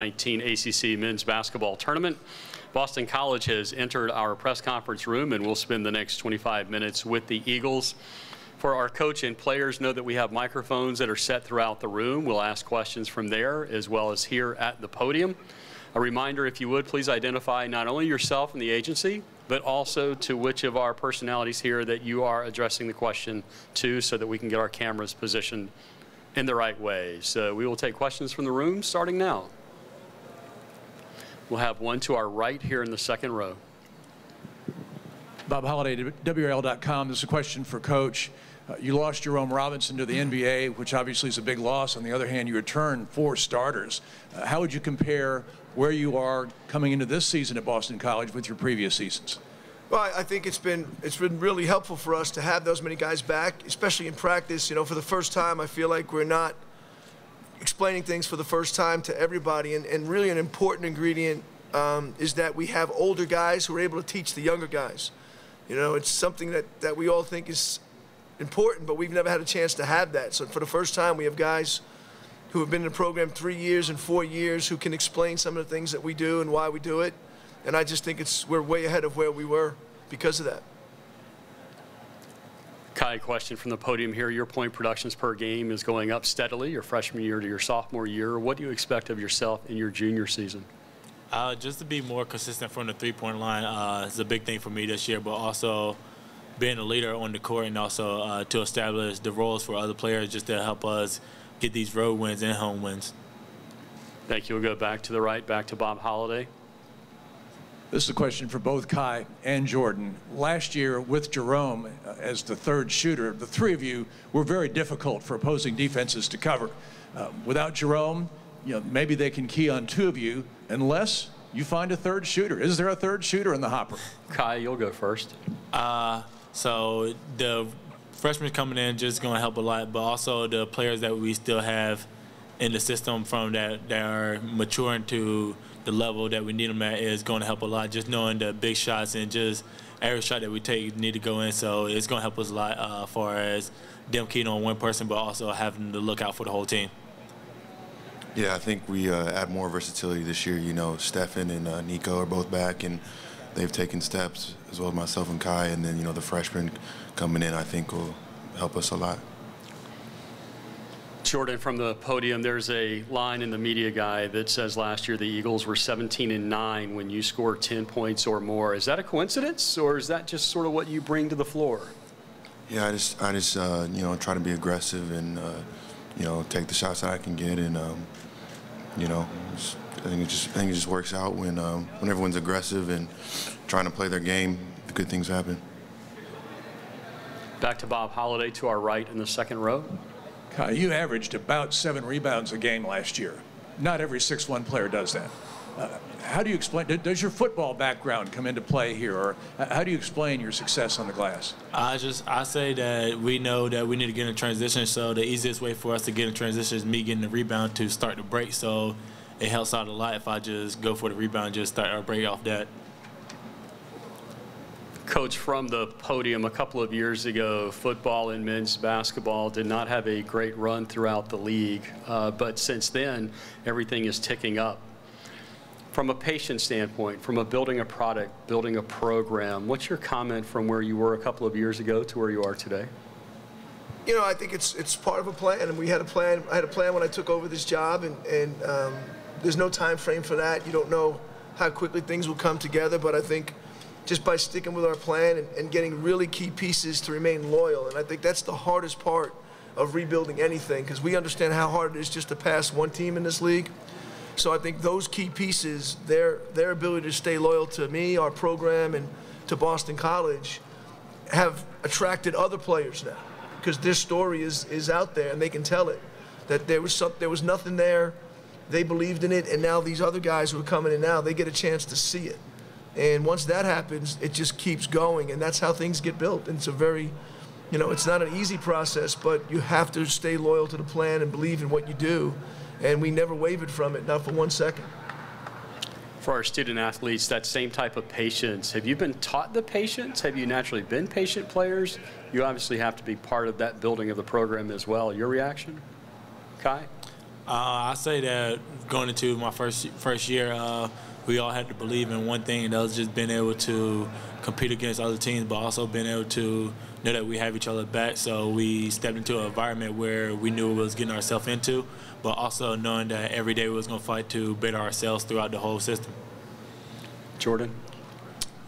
19 ACC men's basketball tournament. Boston College has entered our press conference room, and we'll spend the next 25 minutes with the Eagles. For our coach and players, know that we have microphones that are set throughout the room. We'll ask questions from there as well as here at the podium. A reminder, if you would, please identify not only yourself and the agency, but also to which of our personalities here that you are addressing the question to, so that we can get our cameras positioned in the right way. So we will take questions from the room starting now. We'll have one to our right here in the second row. Bob Holliday, WRL.com. This is a question for Coach. You lost Jerome Robinson to the NBA, which obviously is a big loss. On the other hand, you returned 4 starters. How would you compare where you are coming into this season at Boston College with your previous seasons? Well, I think it's been really helpful for us to have those many guys back, especially in practice. You know, for the first time, I feel like we're not explaining things for the first time to everybody, and really an important ingredient is that we have older guys who are able to teach the younger guys. You know, it's something that we all think is important, but we've never had a chance to have that. So for the first time, we have guys who have been in the program 3 years and 4 years who can explain some of the things that we do and why we do it. And I just think we're way ahead of where we were because of that. Kai, question from the podium here. Your point productions per game is going up steadily, your freshman year to your sophomore year. What do you expect of yourself in your junior season? Just to be more consistent from the three-point line is a big thing for me this year, but also being a leader on the court and also to establish the roles for other players just to help us get these road wins and home wins. Thank you. We'll go back to the right, back to Bob Holliday. This is a question for both Kai and Jordan. Last year with Jerome as the third shooter, the three of you were very difficult for opposing defenses to cover. Without Jerome, you know, maybe they can key on 2 of you unless you find a third shooter. Is there a third shooter in the hopper? Kai, you'll go first. So the freshmen coming in just going to help a lot, but also the players that we still have in the system from that are maturing to the level that we need them at is going to help a lot. Just knowing the big shots and just every shot that we take need to go in, so it's going to help us a lot as far as them keying on one person, but also having to look out for the whole team. Yeah, I think we add more versatility this year. You know, Stefan and Nico are both back, and they've taken steps, as well as myself and Kai. And then, you know, the freshmen coming in, I think, will help us a lot. Jordan, from the podium, there's a line in the media guide that says last year the Eagles were 17-9 when you scored 10 points or more. Is that a coincidence, or is that just sort of what you bring to the floor? Yeah, I just you know, try to be aggressive and you know, take the shots that I can get, and you know, I think it just works out when everyone's aggressive and trying to play their game. Good things happen. Back to Bob Holliday to our right in the second row. Kai, you averaged about 7 rebounds a game last year. Not every 6'1" player does that. How do you explain, does your football background come into play here, or how do you explain your success on the glass? I say that we know that we need to get in transition, so the easiest way for us to get in transition is me getting the rebound to start the break, so it helps out a lot if I just go for the rebound, just start our break off that. Coach, from the podium, a couple of years ago, football and men's basketball did not have a great run throughout the league, but since then, everything is ticking up. From a patient standpoint, from a building a product, building a program, what's your comment from where you were a couple of years ago to where you are today? You know, I think it's part of a plan, and we had a plan. I had a plan when I took over this job, and there's no time frame for that. You don't know how quickly things will come together, but I think just by sticking with our plan and getting really key pieces to remain loyal, and I think that's the hardest part of rebuilding anything, because we understand how hard it is just to pass one team in this league. So I think those key pieces, their ability to stay loyal to me, our program, and to Boston College, have attracted other players now, because their story is out there and they can tell it. That there was nothing there, they believed in it, and now these other guys who are coming in now, they get a chance to see it. And once that happens, it just keeps going, and that's how things get built. And it's a very, you know, it's not an easy process, but you have to stay loyal to the plan and believe in what you do. And we never wavered from it, not for 1 second. For our student athletes, that same type of patience, have you been taught the patience? Have you naturally been patient players? You obviously have to be part of that building of the program as well. Your reaction, Kai? I say that going into my first year, we all had to believe in one thing, and that was just being able to compete against other teams, but also being able to know that we have each other back. So we stepped into an environment where we knew what we was getting ourselves into, but also knowing that every day we was going to fight to better ourselves throughout the whole system. Jordan?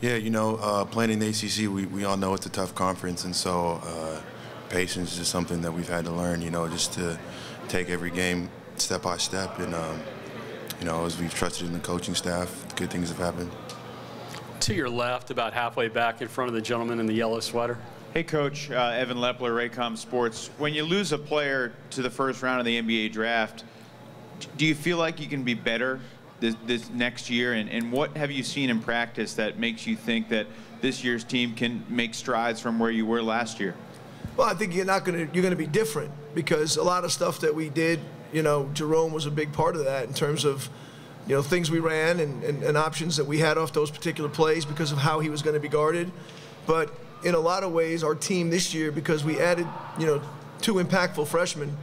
Yeah, you know, playing in the ACC, we all know it's a tough conference, and so patience is something that we've had to learn, you know, just to take every game step by step. And, you know, as we've trusted in the coaching staff, good things have happened. To your left, about halfway back in front of the gentleman in the yellow sweater. Hey, Coach. Evan Lepler, Raycom Sports. When you lose a player to the first round of the NBA draft, do you feel like you can be better this next year? And what have you seen in practice that makes you think that this year's team can make strides from where you were last year? Well, I think you're going to be different, because a lot of stuff that we did, you know, Jerome was a big part of that in terms of, you know, things we ran and options that we had off those particular plays because of how he was going to be guarded. But in a lot of ways, our team this year, because we added, you know, 2 impactful freshmen,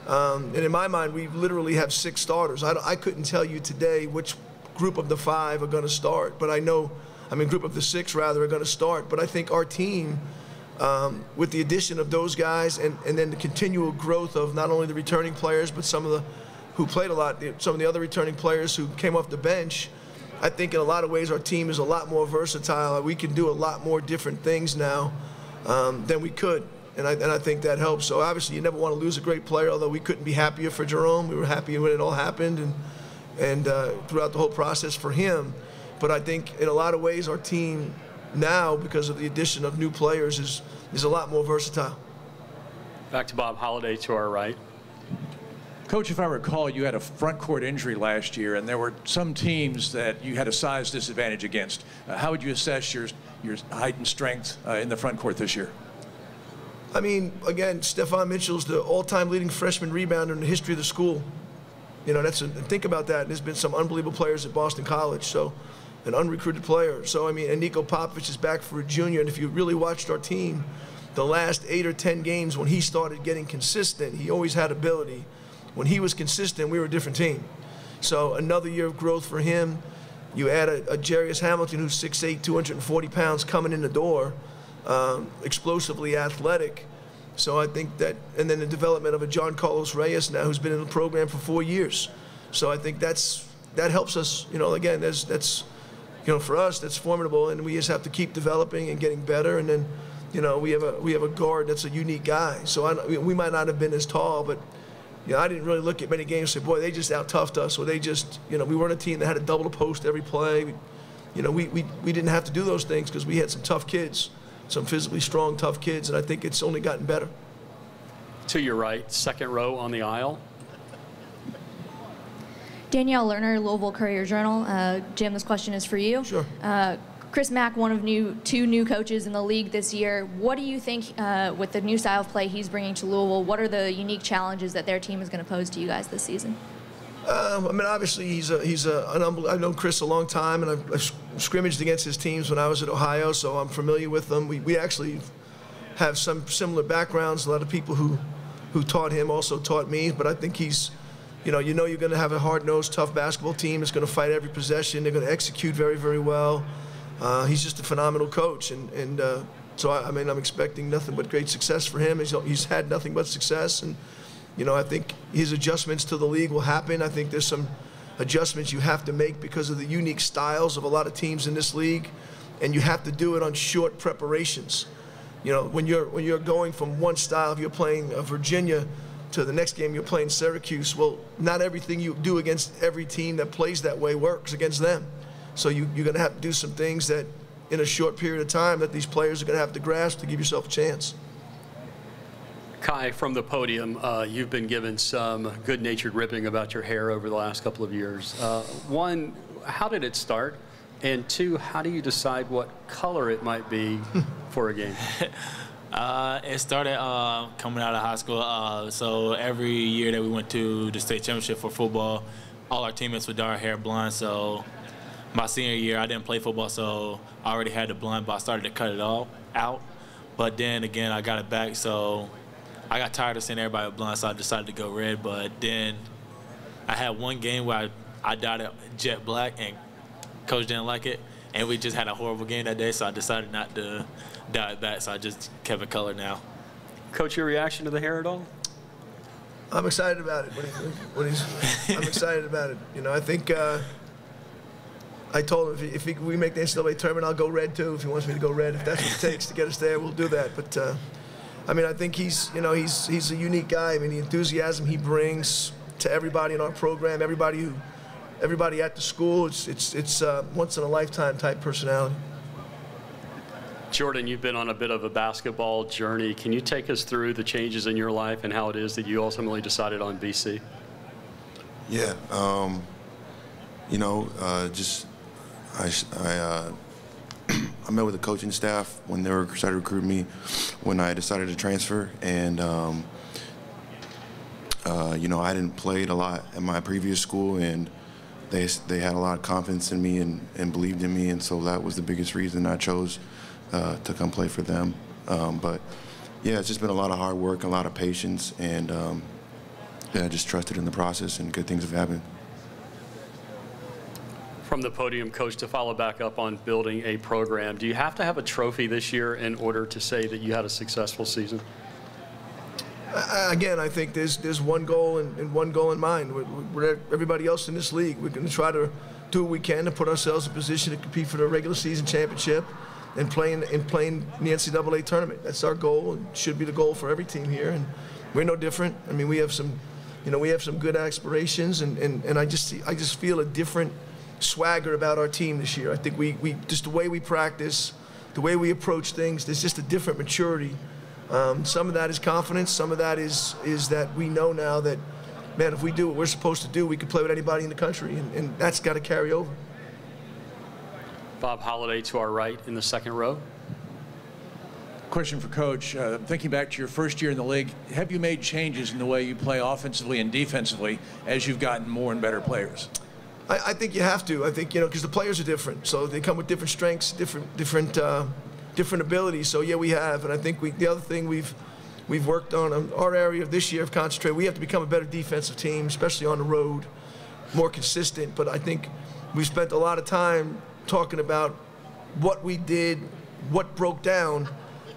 and in my mind, we literally have 6 starters. I couldn't tell you today which group of the 5 are going to start, but group of the 6 rather are going to start. But I think our team, with the addition of those guys and then the continual growth of not only the returning players, but some of the who played a lot, some of the other returning players who came off the bench, I think in a lot of ways our team is a lot more versatile. We can do a lot more different things now than we could, and I think that helps. So obviously you never want to lose a great player, although we couldn't be happier for Jerome. We were happy when it all happened and throughout the whole process for him. But I think in a lot of ways our team now, because of the addition of new players, is a lot more versatile. Back to Bob Holliday to our right. Coach, if I recall, you had a front court injury last year, and there were some teams that you had a size disadvantage against. How would you assess your height and strength in the front court this year? I mean, again, Stephon Mitchell's the all-time leading freshman rebounder in the history of the school. You know, think about that. There's been some unbelievable players at Boston College, so an unrecruited player. So, I mean, and Niko Popovich is back for a junior, and if you really watched our team, the last 8 or 10 games when he started getting consistent, he always had ability. When he was consistent, we were a different team. So another year of growth for him. You add a Jarius Hamilton who's 6'8", 240 pounds coming in the door, explosively athletic. So I think that, and then the development of a John Carlos Reyes now who's been in the program for 4 years. So I think that helps us. You know, again, that's you know, for us, that's formidable, and we just have to keep developing and getting better. And then, you know, we have a guard that's a unique guy. So we might not have been as tall, but you know, I didn't really look at many games and say, boy, they just out-toughed us, or they just, you know, we weren't a team that had to double the post every play. You know, we didn't have to do those things because we had some tough kids, some physically strong, tough kids, and I think it's only gotten better. To your right, second row on the aisle. Danielle Lerner, Louisville Courier-Journal. Jim, this question is for you. Sure. Chris Mack, one of 2 new coaches in the league this year. What do you think, with the new style of play he's bringing to Louisville, what are the unique challenges that their team is going to pose to you guys this season? I mean, obviously he's an I've known Chris a long time, and I've scrimmaged against his teams when I was at Ohio, so I'm familiar with them. We actually have some similar backgrounds. A lot of people who taught him also taught me, but I think he's, you know you're going to have a hard-nosed, tough basketball team that's going to fight every possession. They're going to execute very, very well. He's just a phenomenal coach, and so I mean, I'm expecting nothing but great success for him. He's had nothing but success, and you know, I think his adjustments to the league will happen. I think there's some adjustments you have to make because of the unique styles of a lot of teams in this league, and you have to do it on short preparations. You know, when you're going from one style, if you're playing Virginia, to the next game you're playing Syracuse. Well, not everything you do against every team that plays that way works against them. So you're going to have to do some things that, in a short period of time, that these players are going to have to grasp to give yourself a chance. Kai, from the podium, you've been given some good-natured ripping about your hair over the last couple of years. 1, how did it start? And 2, how do you decide what color it might be for a game? It started coming out of high school. So every year that we went to the state championship for football, all our teammates would dye our hair blonde. So my senior year, I didn't play football, so I already had the blonde, but I started to cut it all out. But then again, I got it back, so I got tired of seeing everybody with blonde, so I decided to go red. But then I had one game where I dyed it jet black, and coach didn't like it, and we just had a horrible game that day, so I decided not to dye it back, so I just kept it colored now. Coach, your reaction to the hair at all? I'm excited about it. I'm excited about it. You know, I think I told him if we make the NCAA tournament, I'll go red too. If he wants me to go red, if that's what it takes to get us there, we'll do that. But I mean, I think he's a unique guy. I mean, the enthusiasm he brings to everybody in our program, everybody at the school, it's once in a lifetime type personality. Jordan, you've been on a bit of a basketball journey. Can you take us through the changes in your life and how it is that you ultimately decided on BC? Yeah, you know, I met with the coaching staff when they started recruiting me when I decided to transfer, and you know, I didn't play a lot at my previous school, and they had a lot of confidence in me and believed in me, and so that was the biggest reason I chose to come play for them. But yeah, it's just been a lot of hard work, a lot of patience, and yeah, I just trusted in the process, and good things have happened. From the podium, Coach, to follow back up on building a program, do you have to have a trophy this year in order to say that you had a successful season? Again, I think there's one goal and one goal in mind. We're everybody else in this league. We're going to try to do what we can to put ourselves in a position to compete for the regular season championship and playing in the NCAA tournament. That's our goal, and should be the goal for every team here. And we're no different. I mean, we have some good aspirations, and I just feel a different swagger about our team this year. I think we just the way we practice, the way we approach things, there's just a different maturity. Some of that is confidence. Some of that is that we know now that, man, if we do what we're supposed to do, we can play with anybody in the country, and that's got to carry over. Bob Holliday to our right in the second row. Question for Coach. Thinking back to your first year in the league, have you made changes in the way you play offensively and defensively as you've gotten more and better players? I think you have to. I think, you know, because the players are different, so they come with different strengths, different abilities. So yeah, we have, and I think the other thing we've worked on our area of this year of concentrate. We have to become a better defensive team, especially on the road, more consistent. But I think we've spent a lot of time talking about what we did, what broke down,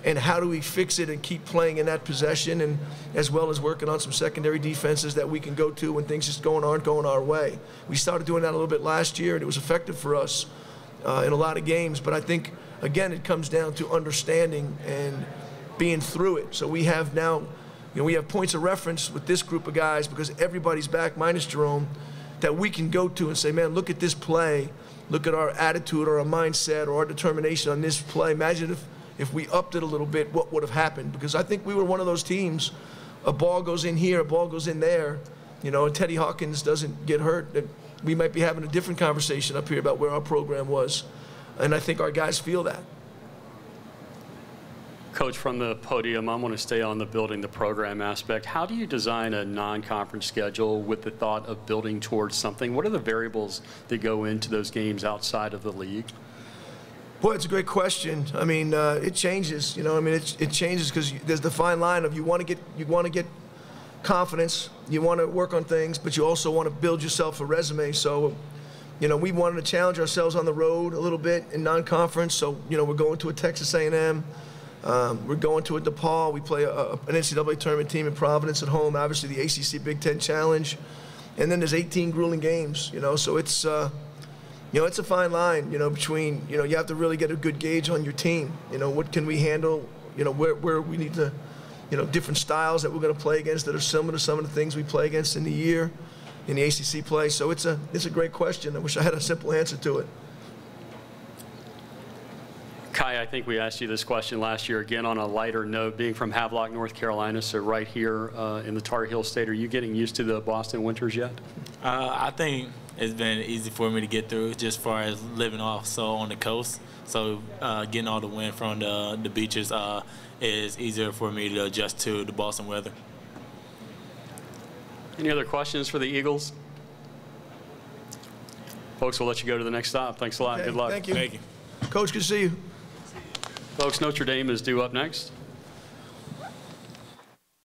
and how do we fix it and keep playing in that possession, and as well as working on some secondary defenses that we can go to when things just aren't going our way. We started doing that a little bit last year, and it was effective for us in a lot of games. But I think, again, it comes down to understanding and being through it. So we have now, you know, we have points of reference with this group of guys because everybody's back minus Jerome that we can go to and say, man, look at this play, look at our attitude or our mindset or our determination on this play. Imagine if we upped it a little bit, what would have happened? Because I think we were one of those teams, a ball goes in here, a ball goes in there, you know, and Teddy Hawkins doesn't get hurt, that we might be having a different conversation up here about where our program was. And I think our guys feel that. Coach, from the podium, I want to stay on the building the program aspect. How do you design a non-conference schedule with the thought of building towards something? What are the variables that go into those games outside of the league? Boy, it's a great question. I mean, it changes. You know, I mean, it changes because there's the fine line of you want to get confidence, you want to work on things, but you also want to build yourself a resume. So, you know, we wanted to challenge ourselves on the road a little bit in non-conference. So, you know, we're going to a Texas A&M. We're going to a DePaul. We play an NCAA tournament team in Providence at home. Obviously, the ACC Big Ten Challenge, and then there's 18 grueling games. You know, so it's you know, it's a fine line, you know, between, you know, you have to really get a good gauge on your team. You know, what can we handle, you know, where we need to, you know, different styles that we're going to play against that are similar to some of the things we play against in the year, in the ACC play. So it's a great question. I wish I had a simple answer to it. Kai, I think we asked you this question last year, again on a lighter note, being from Havelock, North Carolina, so right here in the Tar Heel State. Are you getting used to the Boston winters yet? I think it's been easy for me to get through just as far as living also on the coast. So getting all the wind from the beaches is easier for me to adjust to the Boston weather. Any other questions for the Eagles? Folks, we'll let you go to the next stop. Thanks a lot. Okay, good luck. Thank you. Thank you. Coach, good to see you. Folks, Notre Dame is due up next.